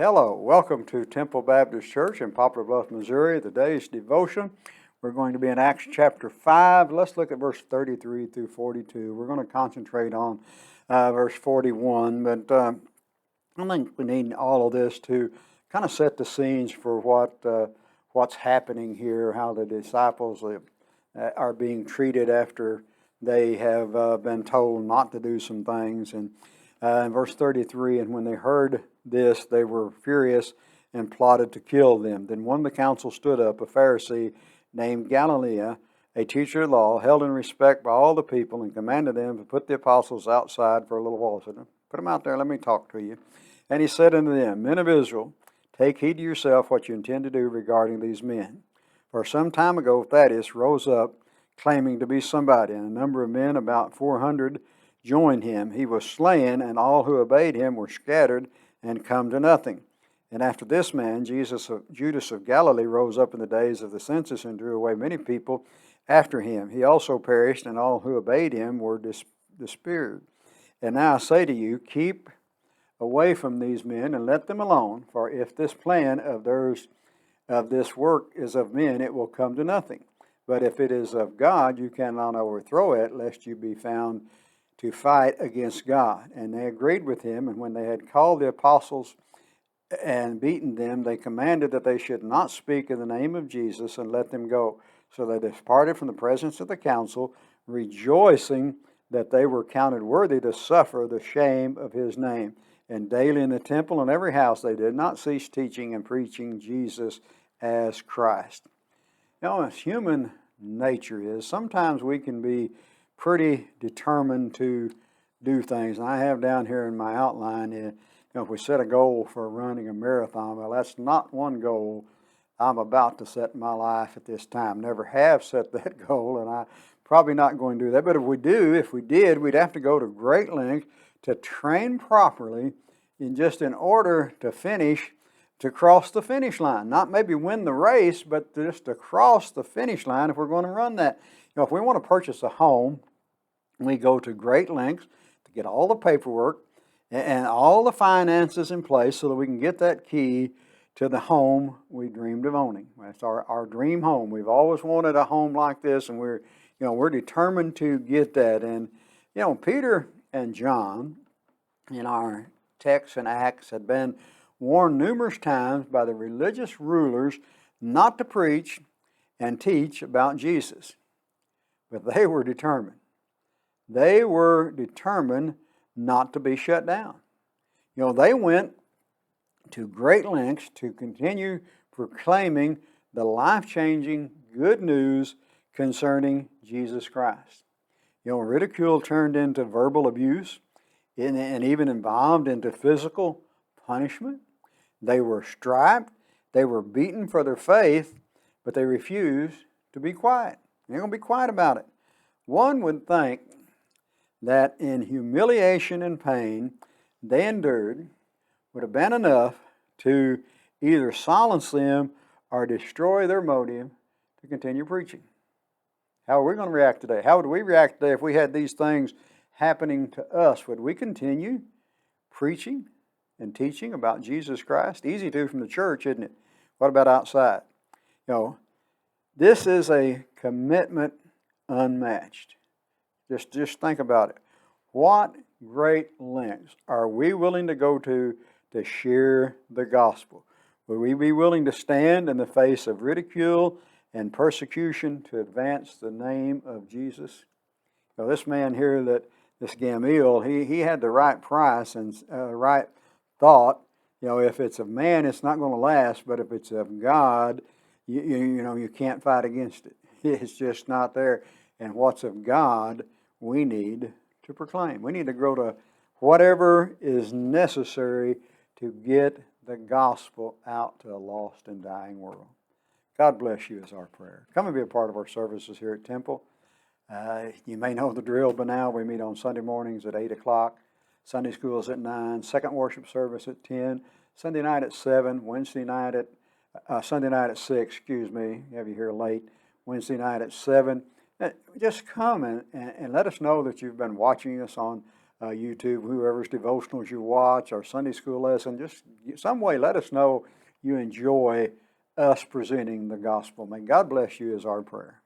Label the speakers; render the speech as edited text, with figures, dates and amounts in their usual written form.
Speaker 1: Hello, welcome to Temple Baptist Church in Poplar, Bluff, Missouri. Today's devotion, we're going to be in Acts chapter 5. Let's look at verse 33 through 42. We're going to concentrate on verse 41, but I think we need all of this to kind of set the scenes for what's happening here, how the disciples are being treated after they have been told not to do some things. And in verse 33, and when they heard this, they were furious and plotted to kill them. Then one of the council stood up, a Pharisee named Gamaliel, a teacher of law, held in respect by all the people, and commanded them to put the apostles outside for a little while. He said, "Put them out there, let me talk to you." And he said unto them, "Men of Israel, take heed to yourself what you intend to do regarding these men. For some time ago Thaddeus rose up, claiming to be somebody, and a number of men, about 400, joined him. He was slain, and all who obeyed him were scattered and come to nothing. And after this man, Judas of Galilee, rose up in the days of the census and drew away many people after him. He also perished, and all who obeyed him were despaired. And now I say to you, keep away from these men and let them alone. For if this plan of this work is of men, it will come to nothing. But if it is of God, you cannot overthrow it, lest you be found to fight against God." And they agreed with him, and when they had called the apostles and beaten them, they commanded that they should not speak in the name of Jesus, and let them go. So they departed from the presence of the council, rejoicing that they were counted worthy to suffer the shame of his name. And daily in the temple and every house they did not cease teaching and preaching Jesus as Christ. You know, as human nature is, sometimes we can be pretty determined to do things. And I have down here in my outline, if we set a goal for running a marathon, well, that's not one goal I'm about to set in my life at this time. Never have set that goal, and I'm probably not going to do that. But if we did, we'd have to go to great lengths to train properly in order to finish, to cross the finish line. Not maybe win the race, but just to cross the finish line if we're going to run that. You know, if we want to purchase a home, we go to great lengths to get all the paperwork and all the finances in place so that we can get that key to the home we dreamed of owning. That's our dream home. We've always wanted a home like this, and we're determined to get that. And Peter and John in our text and Acts had been warned numerous times by the religious rulers not to preach and teach about Jesus. But they were determined. They were determined not to be shut down. They went to great lengths to continue proclaiming the life-changing good news concerning Jesus Christ. Ridicule turned into verbal abuse and even involved into physical punishment. They were striped. They were beaten for their faith, but they refused to be quiet. They're going to be quiet about it. One would think that in humiliation and pain they endured would have been enough to either silence them or destroy their motive to continue preaching. How are we going to react today? How would we react today if we had these things happening to us? Would we continue preaching and teaching about Jesus Christ? Easy to from the church, isn't it? What about outside? This is a commitment unmatched. Just think about it. What great lengths are we willing to go to share the gospel? Will we be willing to stand in the face of ridicule and persecution to advance the name of Jesus? This man here, this Gamaliel, he had the right price and right thought. If it's of man, it's not going to last, but if it's of God, you can't fight against it. It's just not there. And what's of God, we need to proclaim. We need to go to whatever is necessary to get the gospel out to a lost and dying world. God bless you is our prayer. Come and be a part of our services here at Temple. You may know the drill by now. We meet on Sunday mornings at 8 o'clock. Sunday school is at 9. Second worship service at 10. Sunday night at 7. Sunday night at 6, have you here late. Wednesday night at 7. Just come and let us know that you've been watching us on YouTube, whoever's devotionals you watch, our Sunday school lesson. Just some way let us know you enjoy us presenting the gospel. May God bless you is our prayer.